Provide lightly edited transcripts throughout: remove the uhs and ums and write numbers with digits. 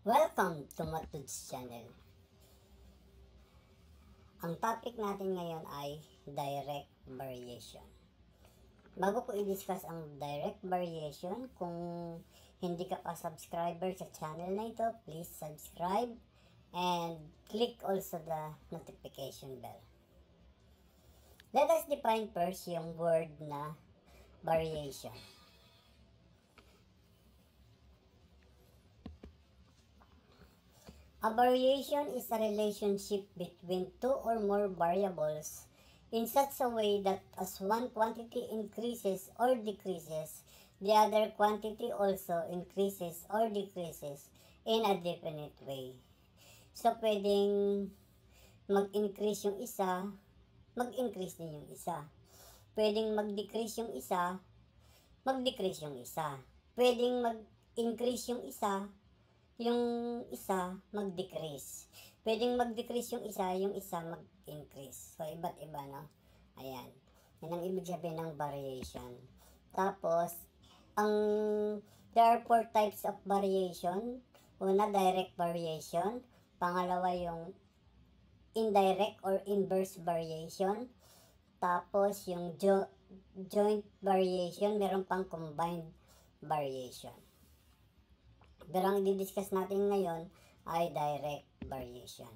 Welcome to Matuds Channel. Ang topic natin ngayon ay direct variation. Bago ko i-discuss ang direct variation, kung hindi ka pa subscriber sa channel na ito, please subscribe and click also the notification bell. Let us define first yung word na variation. A variation is a relationship between two or more variables in such a way that as one quantity increases or decreases, the other quantity also increases or decreases in a definite way. So, pwedeng mag-increase yung isa, mag-increase din yung isa. Pwedeng mag-decrease yung isa, mag-decrease yung isa. Pwedeng mag-increase yung isa mag-decrease. Pwedeng mag-decrease yung isa mag-increase. So, iba't iba, no? Ayan. Yan ang ibig sabihin ng variation. Tapos, there are 4 types of variation. Una, direct variation. Pangalawa, yung indirect or inverse variation. Tapos, yung joint variation. Meron pang combined variation. Pero ang i-discuss natin ngayon ay direct variation.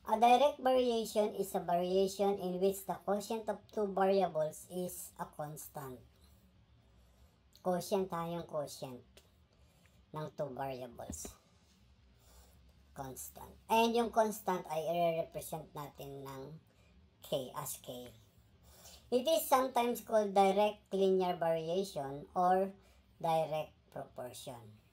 A direct variation is a variation in which the quotient of two variables is a constant. Quotient yung quotient ng two variables. Constant. And yung constant ay i-represent natin ng K as K. It is sometimes called direct linear variation or direct proportion.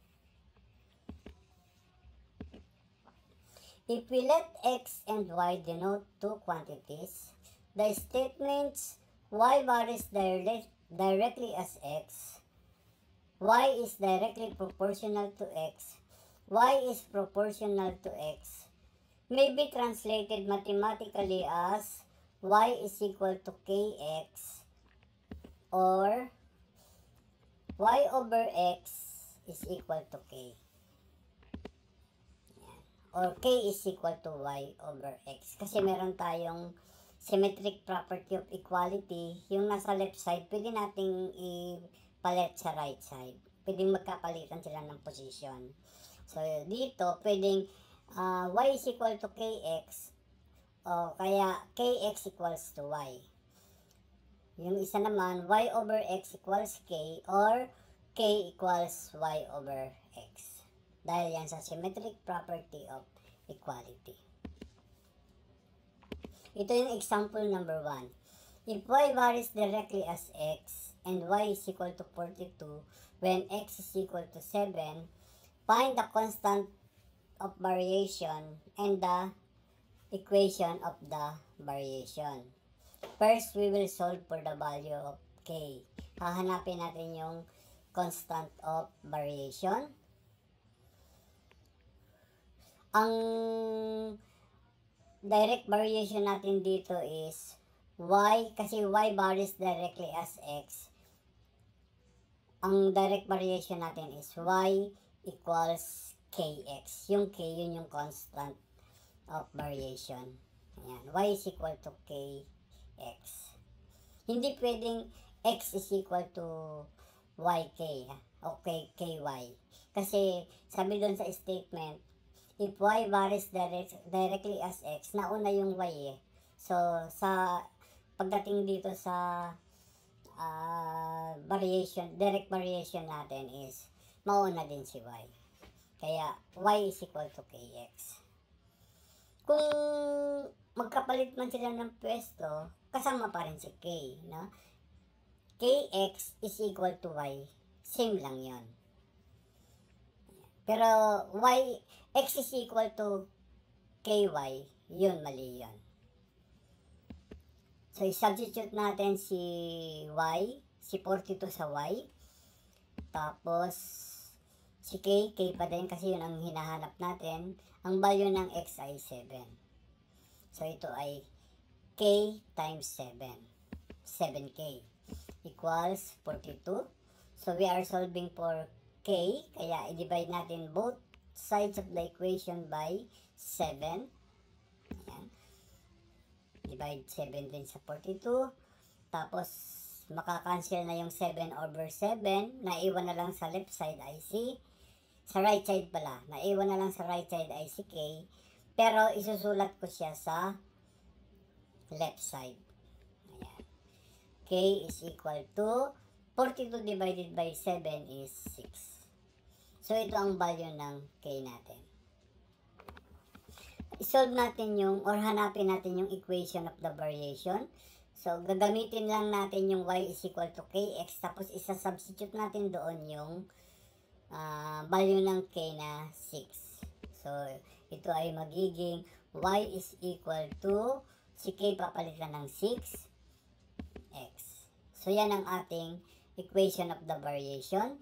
If we let x and y denote two quantities, the statements y varies directly as x, y is directly proportional to x, y is proportional to x, may be translated mathematically as y is equal to kx or y over x is equal to k. Or k is equal to y over x. Kasi meron tayong symmetric property of equality. Yung nasa left side, pwede nating ipalit sa right side. Pwedeng magkapalitan sila ng position. So, dito, pwedeng y is equal to kx. O kaya, kx equals to y. Yung isa naman, y over x equals k or k equals y over x. Dahil yan sa symmetric property of equality. Ito yung example number 1. If y varies directly as x and y is equal to 42 when x is equal to 7, find the constant of variation and the equation of the variation. First, we will solve for the value of k. Hahanapin natin yung constant of variation. Ang direct variation natin dito is y, kasi y varies directly as x. Ang direct variation natin is y equals kx. Yung k, yun yung constant of variation. Ayan, y is equal to kx. Hindi pwedeng x is equal to yk, o ky. Kasi sabi doon sa statement, if y varies directly as x, nauna yung y eh. So, sa pagdating dito sa direct variation natin is, mauna din si y. Kaya, y is equal to kx. Kung magkapalit man sila ng pwesto, kasama pa rin si k, no? Kx is equal to y. Same lang yon. Pero x is equal to ky, yun, mali yun. So, i-substitute natin si y, si 42 sa y. Tapos, si k pa din kasi yun ang hinahanap natin. Ang value ng x ay 7. So, ito ay k times 7. 7k equals 42. So, we are solving for k, kaya i-divide natin both sides of the equation by 7. Ayan. Divide 7 din sa 42. Tapos, makakancel na yung 7 over 7. Naiwan na lang sa left side ay si, sa right side pala. Naiwan na lang sa right side ay si K. Pero, isusulat ko siya sa left side. Ayan. K is equal to 42 divided by 7 is 6. So, ito ang value ng K natin. I-solve natin yung, or hanapin natin yung equation of the variation. So, gagamitin lang natin yung y is equal to kx, tapos isa-substitute natin doon yung value ng k na 6. So, ito ay magiging y is equal to, si k papalitan ng 6x. So, yan ang ating equation of the variation.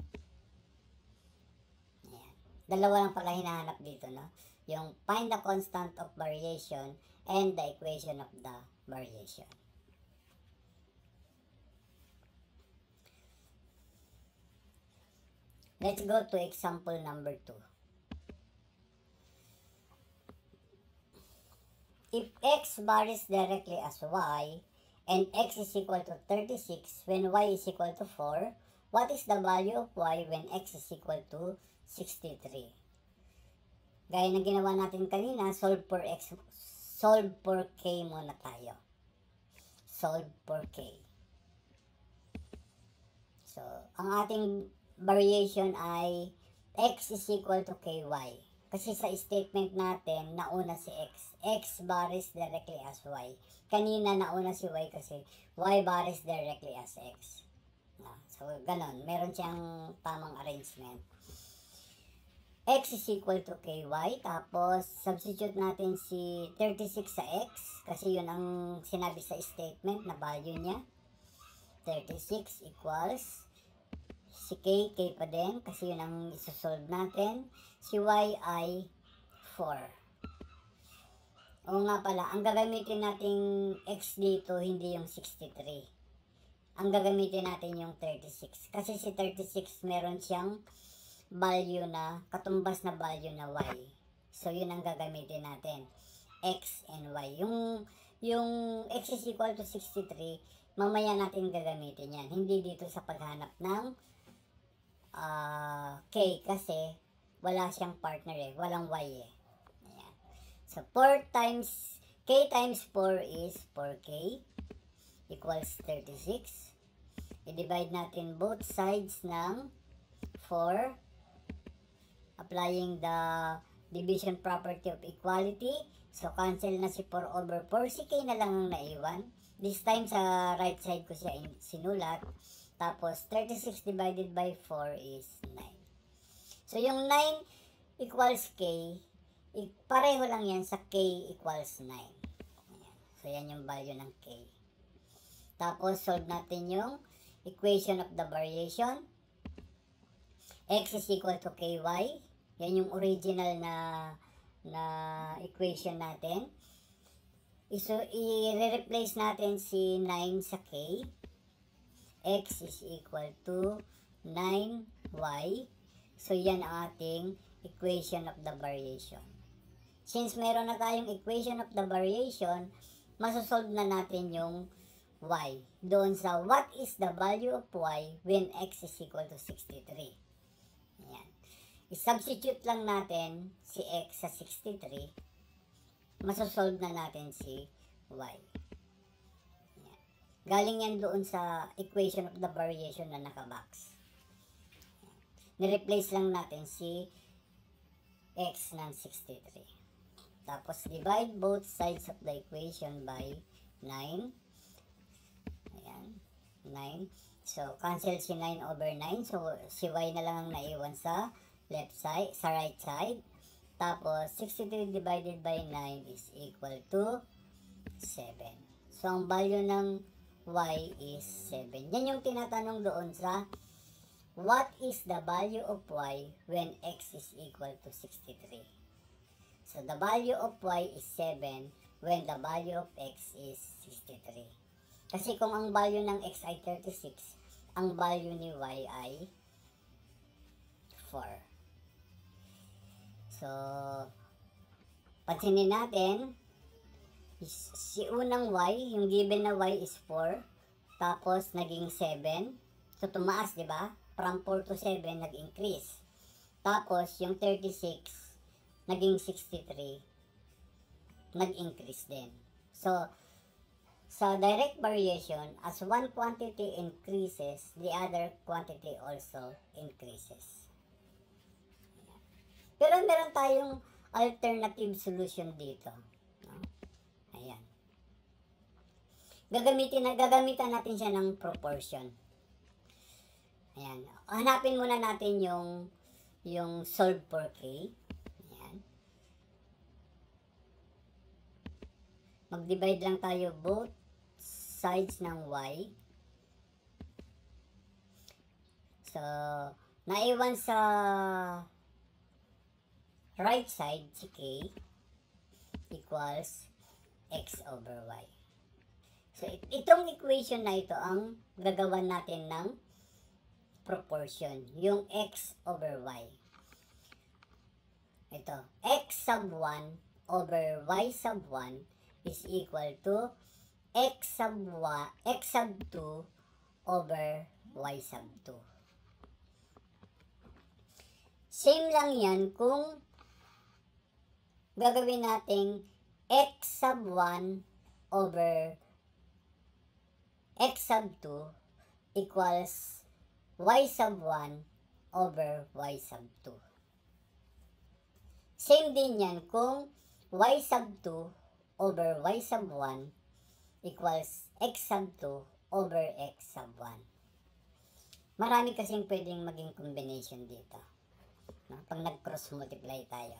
Ayan. Dalawa lang pala hinahanap dito, no? Yung find the constant of variation and the equation of the variation. Let's go to example number 2. If x varies directly as y, and x is equal to 36 when y is equal to 4, what is the value of y when x is equal to 63? Gaya ng ginawa natin kanina, solve for k muna tayo. Solve for k. So, ang ating variation ay x is equal to ky. Kasi sa statement natin, nauna si x. X varies directly as y. Kanina nauna si y kasi y varies directly as x. So, ganon. Meron siyang tamang arrangement. X is equal to ky. Tapos, substitute natin si 36 sa x. Kasi yun ang sinabi sa statement na value niya. 36 equals si k pa din. Kasi yun ang isosolve natin. Si y ay 4. O nga pala, ang gagamitin nating x dito, hindi yung 63. Ang gagamitin natin yung 36. Kasi si 36, meron siyang value na, katumbas na value na y. So, yun ang gagamitin natin. X and y. Yung x is equal to 63, mamaya natin gagamitin yan. Hindi dito sa paghanap ng k kasi wala siyang partner eh. Walang y eh. Ayan. So, 4 times, k times 4 is 4k equals 36. I-divide natin both sides ng 4. Applying the division property of equality. So, cancel na si 4 over 4. Si k na lang ang naiwan. This time, sa right side ko siya sinulat. Tapos, 36 divided by 4 is 9. So, yung 9 equals k, pareho lang yan sa k equals 9. Ayan. So, yan yung value ng k. Tapos, solve natin yung equation of the variation. X is equal to ky. Yan yung original na equation natin. I-replace natin si 9 sa k. X is equal to 9y. So, yan ang ating equation of the variation. Since meron na tayong equation of the variation, masosolve na natin yung y. Doon sa what is the value of y when x is equal to 63. Ayan. I-substitute lang natin si x sa 63. Masosolve na natin si y. Ayan. Galing yan doon sa equation of the variation na nakabox. Nireplace lang natin si x ng 63. Tapos, divide both sides of the equation by 9. Ayan, 9. So, cancel si 9 over 9. So, si y na lang ang naiwan sa left side, sa right side. Tapos, 63 divided by 9 is equal to 7. So, ang value ng y is 7. Yan yung tinatanong doon sa what is the value of y when x is equal to 63? So, the value of y is 7 when the value of x is 63. Kasi kung ang value ng x ay 36, ang value ni y ay 4. So, pansinin natin, si unang y, yung given na y is 4, tapos naging 7. So, tumaas, di ba? From 4 to 7, nag-increase. Tapos, yung 36, naging 63, nag-increase din. So, sa direct variation, as one quantity increases, the other quantity also increases. Pero meron tayong alternative solution dito. No? Ayan. Gagamitan natin siya ng proportion. Ayan. Hanapin muna natin yung solve for k. Ayan. Mag-divide lang tayo both sides ng y. So, naiwan sa right side si k equals x over y. So, itong equation na ito ang gagawan natin ng proportion, yung x over y. Ito, x sub 1 over y sub 1 is equal to x sub 2 over y sub 2. Same lang yan kung gagawin nating x sub 1 over x sub 2 equals y sub 1 over y sub 2. Same din yan kung y sub 2 over y sub 1 equals x sub 2 over x sub 1. Marami kasing pwedeng maging combination dito. No? Pag nag-cross multiply tayo.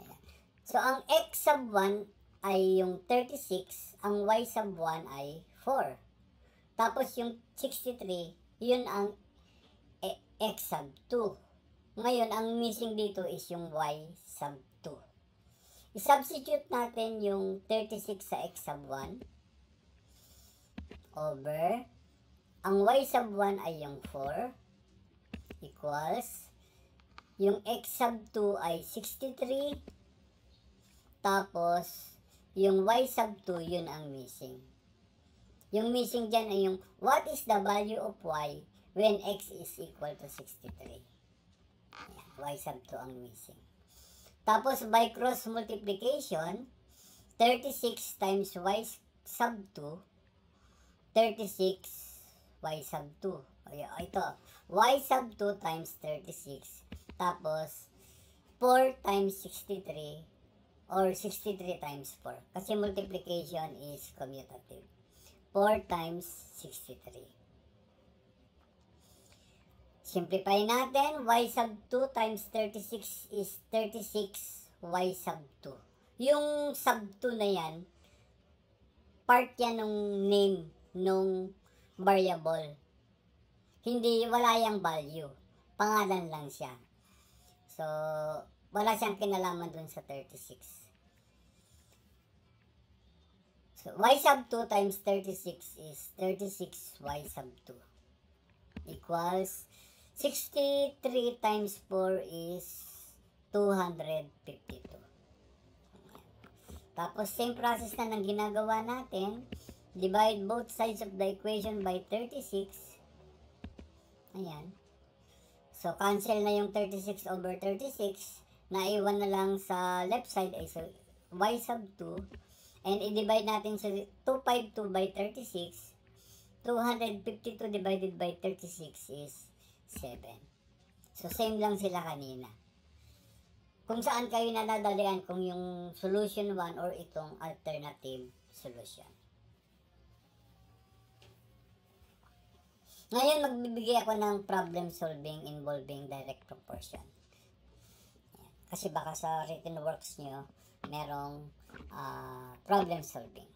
Ayan. So, ang x sub 1 ay yung 36, ang y sub 1 ay 4. Tapos yung 63, yun ang x sub 2. Ngayon, ang missing dito is yung y sub 2. I-substitute natin yung 36 sa x sub 1 over ang y sub 1 ay yung 4 equals yung x sub 2 ay 63 tapos yung y sub 2 yun ang missing. Yung missing dyan ay yung what is the value of y when x is equal to 63. Ayan, y sub 2 ang missing. Tapos, by cross multiplication, 36 times y sub 2, 36 y sub 2. Ito, y sub 2 times 36. Tapos, 4 times 63, or 63 times 4. Kasi multiplication is commutative. 4 times 63. Simplify natin, y sub 2 times 36 is 36 y sub 2. Yung sub 2 na yan, part yan ng name nung variable. Hindi, wala yung value. Pangalan lang siya. So, wala siyang kinalaman dun sa 36. So, y sub 2 times 36 is 36 y sub 2 equals 63 times 4 is 252. Tapos, same process na ng ginagawa natin. Divide both sides of the equation by 36. Ayan. So, cancel na yung 36 over 36. Naiwan na lang sa left side ay so, y sub 2. And i-divide natin sa 252 by 36. 252 divided by 36 is 7. So, same lang sila kanina. Kung saan kayo nadadalian kung yung solution 1 or itong alternative solution. Ngayon, magbibigay ako ng problem solving involving direct proportion. Kasi baka sa written works nyo, merong problem solving.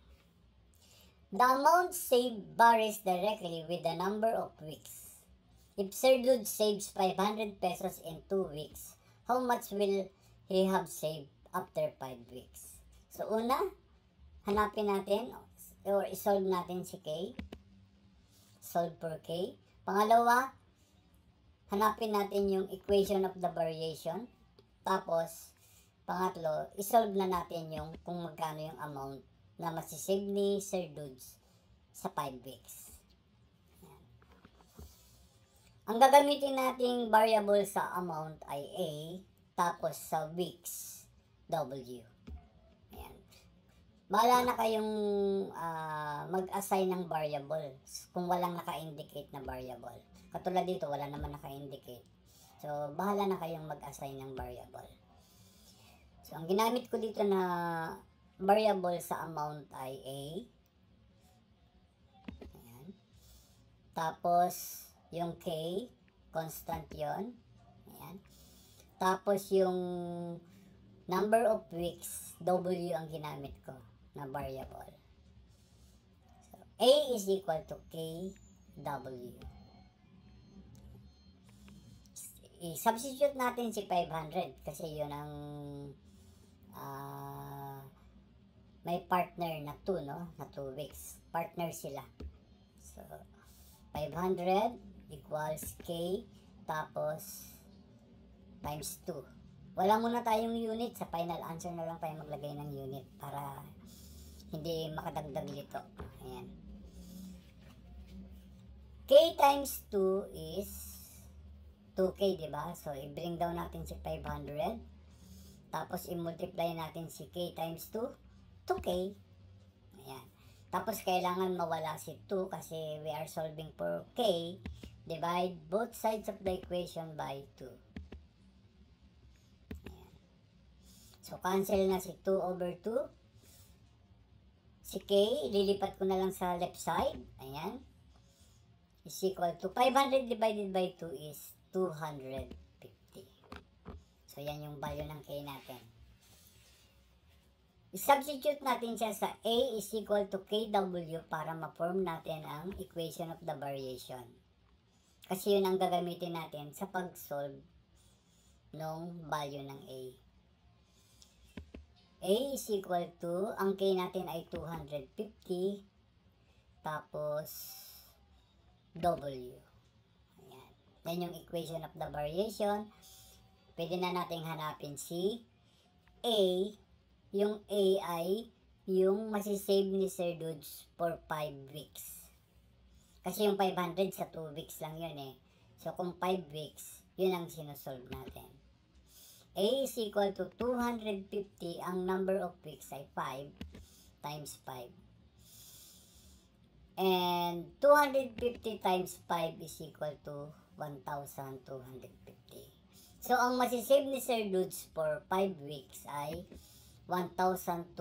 The amount saved varies directly with the number of weeks. If Sir Lud saves 500 pesos in 2 weeks, how much will he have saved after 5 weeks? So, una, hanapin natin or isolve natin si K. Solve for K. Pangalawa, hanapin natin yung equation of the variation. Tapos, pangatlo, isolve na natin yung kung magkano yung amount na masisave ni Sir Dudes sa 5 weeks. Ayan. Ang gagamitin nating variable sa amount ay A, tapos sa weeks, W. Ayan. Bahala na kayong mag-assign ng variable kung walang naka-indicate na variable. Katulad dito, wala naman naka-indicate. So, bahala na kayong mag-assign ng variable. So, ang ginamit ko dito na variable sa amount ay A. Ayan. Tapos, yung K, constant yon. Ayan. Tapos, yung number of weeks, W ang ginamit ko na variable. So, A is equal to KW. I-substitute natin si 500 kasi yun ang may partner na 2, no? Na 2 weeks. Partner sila. So, 500 equals K tapos times 2. Wala muna tayong unit. Sa final answer na lang tayo maglagay ng unit para hindi makadagdag nito. Ayan. K times 2 is 2K, diba? So, i-bring down natin si 500. Tapos, i-multiply natin si K times 2. 2K. Ayan. Tapos, kailangan mawala si 2 kasi we are solving for K. Divide both sides of the equation by 2. So, cancel na si 2 over 2. Si K, lilipat ko na lang sa left side. Ayan. Is equal to 500 divided by 2 is 250. So, yan yung value ng K natin. I-substitute natin siya sa A is equal to KW para ma-form natin ang equation of the variation. Kasi yun ang gagamitin natin sa pag-solve ng value ng A. A is equal to, ang K natin ay 250, tapos W. Ayan. Yan yung equation of the variation. Pwede na nating hanapin si A. Yung A ay yung masisave ni Sir Dudes for 5 weeks. Kasi yung 500 sa 2 weeks lang yun eh. So kung 5 weeks, yun ang sinusolve natin. A is equal to 250, ang number of weeks ay 5 times 5. And 250 times 5 is equal to 1,250. So, ang masisave ni Sir Dudes for 5 weeks ay 1,250.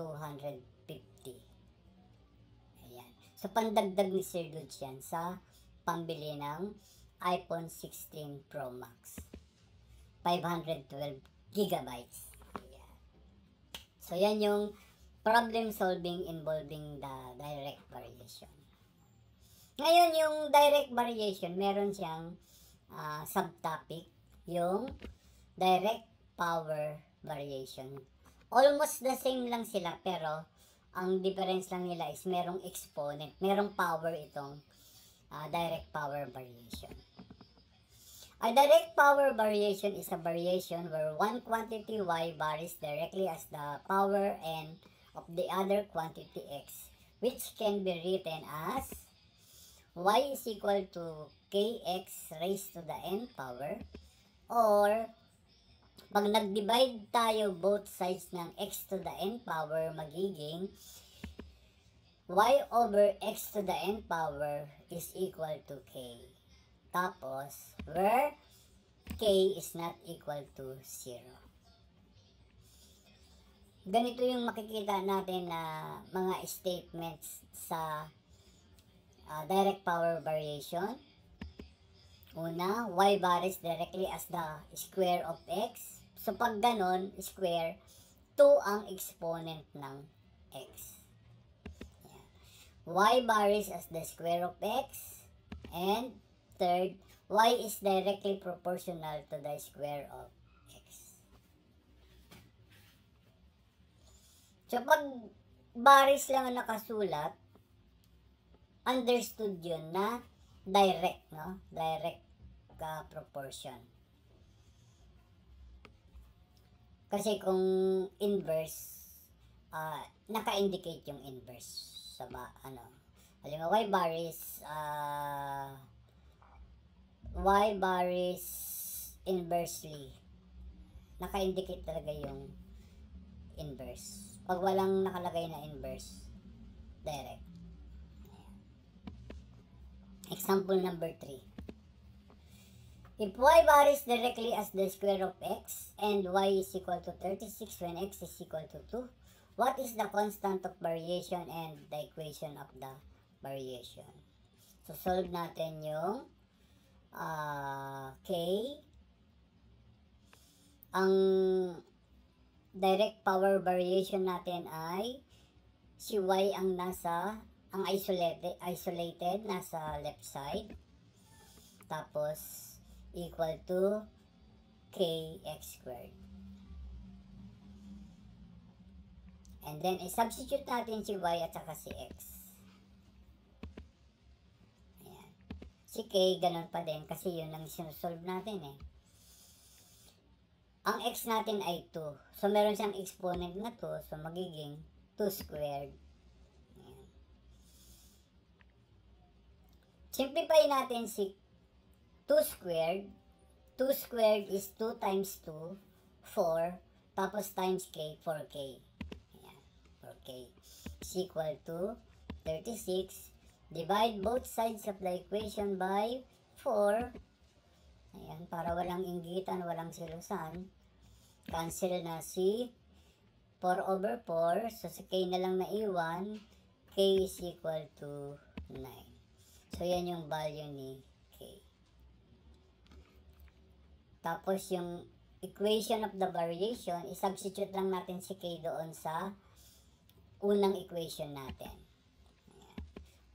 Ayan. So, pandagdag ni Sir Dudes yan sa pambili ng iPhone 16 Pro Max. 512 gigabytes. Ayan. So, yan yung problem solving involving the direct variation. Ngayon, yung direct variation, meron siyang subtopic, yung direct power variation. Almost the same lang sila, pero ang difference lang nila is merong exponent, merong power itong direct power variation. A direct power variation is a variation where one quantity y varies directly as the power n of the other quantity x, which can be written as y is equal to kx raised to the n power, or pag nag-divide tayo both sides ng x to the n power, magiging y over x to the n power is equal to k. Tapos, where k is not equal to 0. Ganito yung makikita natin na mga statements sa direct power variation. Una, y varies directly as the square of x. So, pag ganon, square, 2 ang exponent ng x. Ayan. Y varies as the square of x. And third, y is directly proportional to the square of x. So, pag varies lang ang nakasulat, understood yun na direct, no? Direct proportion. Kasi kung inverse, naka-indicate yung inverse sa halimbawa y bar is inversely, naka-indicate talaga yung inverse. Pag walang nakalagay na inverse, direct. Example number 3. If y bar is directly as the square of x and y is equal to 36 when x is equal to 2, what is the constant of variation and the equation of the variation? So, solve natin yung k. Ang direct power variation natin ay si y ang isolated nasa left side, tapos equal to kx squared. And then i-substitute natin si y at saka si x. Ayan. Si k ganun pa din kasi yun ang sinusolve natin eh. Ang x natin ay 2. So, meron siyang exponent na 2. So, magiging 2 squared. Ayan. Simplify natin si 2 squared. 2 squared is 2 times 2, 4. Tapos times k, 4k. Ayan, 4k is equal to 36. Divide both sides of the equation by 4. Ayan, para walang inggitan, walang silusan. Cancel na si 4 over 4. So, si k na lang na iwan. K is equal to 9. So, yan yung value ni k. Tapos, yung equation of the variation, isubstitute lang natin si k doon sa unang equation natin. Ayan.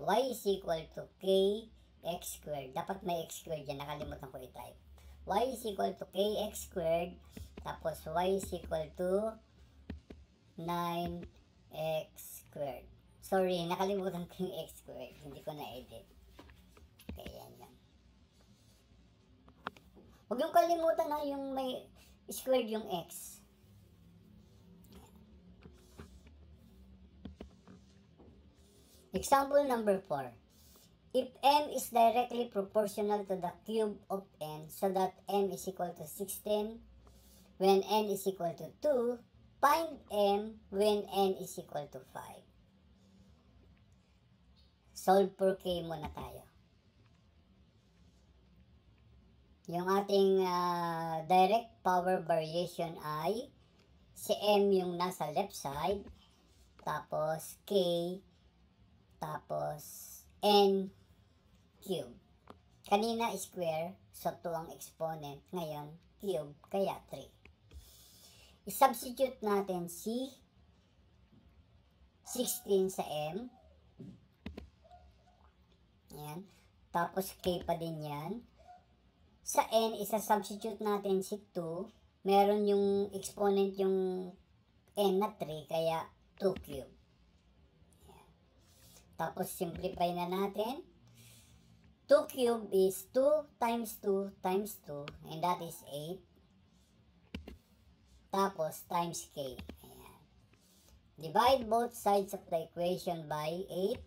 Y is equal to k x squared. Dapat may x squared yan. Nakalimutan ko i-type. Y is equal to kx squared. Tapos y is equal to 9x squared. Sorry, nakalimutan ko yung x squared. Hindi ko na-edit. Okay, yan yan. Huwag yung kalimutan na yung may squared yung x. Example number 4. If m is directly proportional to the cube of n so that m is equal to 16 when n is equal to 2, find m when n is equal to 5. Solve for k muna tayo. Yung ating direct power variation ay si m yung nasa left side, tapos k, tapos n cube. Kanina square, so 2 ang exponent. Ngayon, cube, kaya 3. I-substitute natin si 16 sa m. Ayan. Tapos k pa din yan. Sa n, isa-substitute natin si 2. Meron yung exponent yung n na 3, kaya 2 cube. Ayan. Tapos simplify na natin. 2 cube is 2 times 2 times 2, and that is 8. Tapos times k. Ayan. Divide both sides of the equation by 8.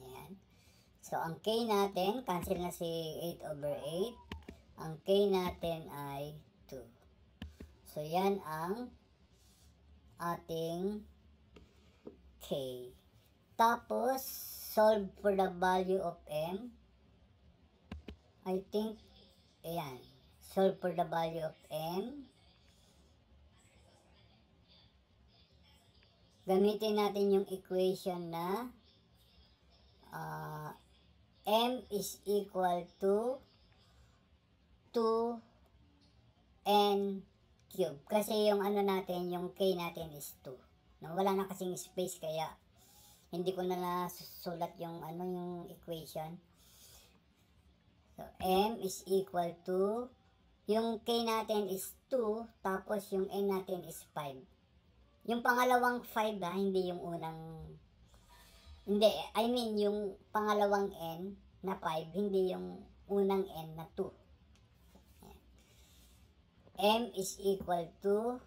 Ayan. So, ang k natin, cancel na si 8 over 8. Ang k natin ay 2. So, yan ang ating k. Tapos, solve for the value of m. I think, ayan, solve for the value of m. Gamitin natin yung equation na m is equal to 2n cube. Kasi yung ano natin, yung k natin is 2. No, wala na kasing space, kaya hindi ko na nasulat yung yung equation. So, m is equal to, yung k natin is 2, tapos yung n natin is 5. Yung pangalawang 5 hindi yung unang, hindi, I mean, yung pangalawang n na 5, hindi yung unang n na 2. M is equal to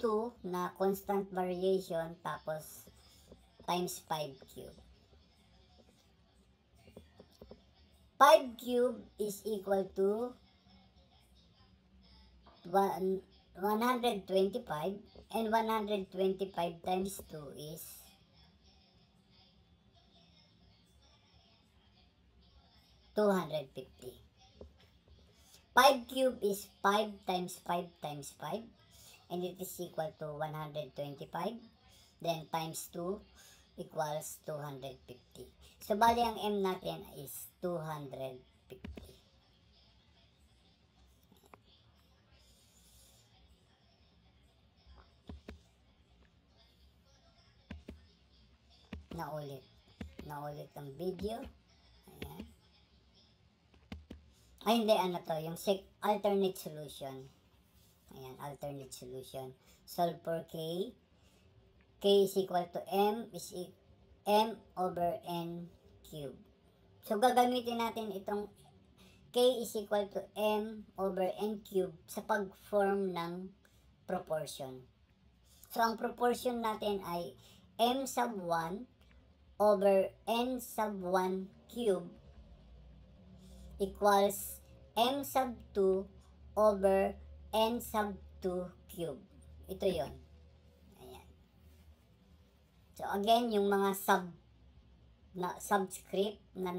2 na constant variation tapos times 5 cube. 5 cube is equal to 125, and 125 times 2 is 250. 5 cube is 5 times 5 times 5, and it is equal to 125. Then times 2 equals 250. So, bali ang M natin is 250. Naulit ang video. Ayan. Ay, hindi, ano to, yung alternate solution. Ayan, alternate solution. Solve for K. K is equal to M over N cube. So, gagamitin natin itong K is equal to M over N cube sa pag-form ng proportion. So, ang proportion natin ay M sub 1 over N sub 1 cube equals M sub 2 over N sub 2 cube. Ito yon. Ayan. So, again, yung mga subscript na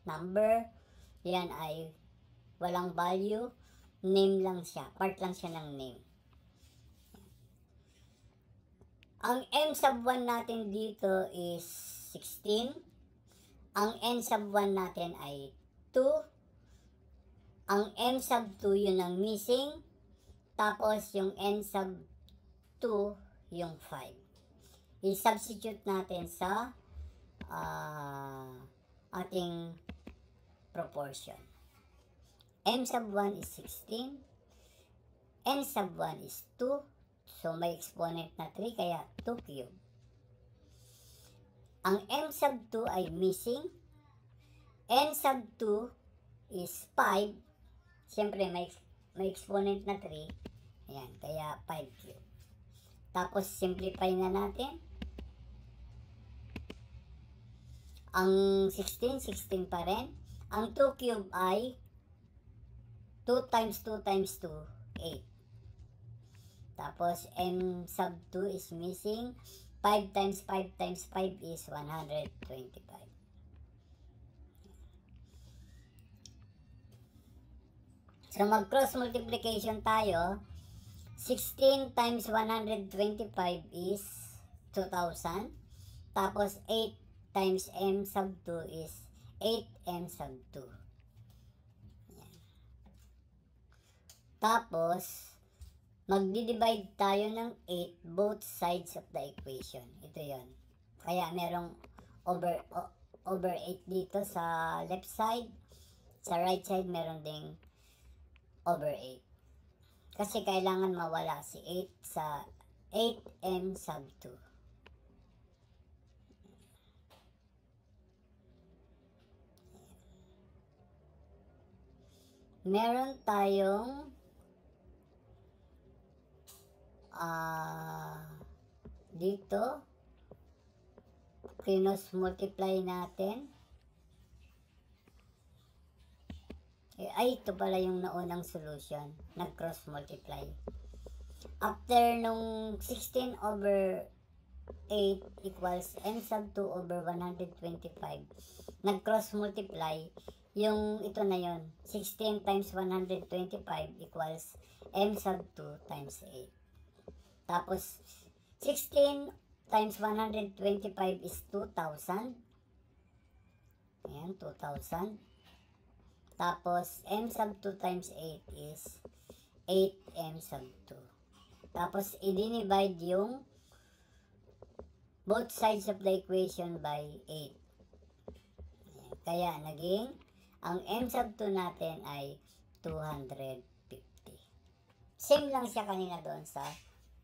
number, yan ay walang value. Name lang siya. Part lang siya ng name. Ang M sub 1 natin dito is 16. Ang N sub 1 natin ay 2. Ang M sub 2 yun ang missing. Tapos yung N sub 2 yung 5. I-substitute natin sa ating proportion. M sub 1 is 16. N sub 1 is 2. So, may exponent na 3, kaya 2 cube. Ang M sub 2 ay missing. N sub 2 is 5. Siyempre, may exponent na 3. Ayan, kaya 5 cube. Tapos, simplify na natin. Ang 16 pa rin. Ang 2 cube ay 2 times 2 times 2, 8. Tapos, M sub 2 is missing. 5 times 5 times 5 is 125. So, mag-cross multiplication tayo. 16 times 125 is 2,000. Tapos, 8 times M sub 2 is 8M sub 2. Yan. Tapos, magdi-divide tayo ng 8 both sides of the equation. Ito yon. Kaya merong over 8 dito sa left side. Sa right side meron ding over 8. Kasi kailangan mawala si 8 sa 8M sub 2. Meron tayong dito kinos multiply natin. Ay, ito pala yung naunang solution. Nag-cross multiply. After nung 16 over 8 equals M sub 2 over 125, nag-cross multiply. Yung ito na yon, 16 times 125 equals M sub 2 times 8. Tapos, 16 times 125 is 2,000. Ayan, 2,000. Tapos, M sub 2 times 8 is 8M sub 2. Tapos, i-divide yung both sides of the equation by 8. Ayan. Kaya, naging, ang M sub 2 natin ay 250. Same lang siya kanina doon sa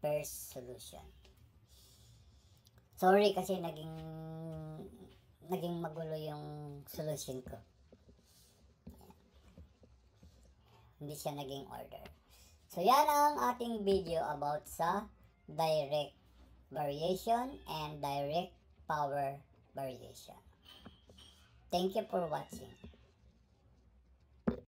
first solution. Sorry kasi naging magulo yung solution ko. Hindi siya naging order. So, yan ang ating video about sa direct variation and direct power variation. Thank you for watching.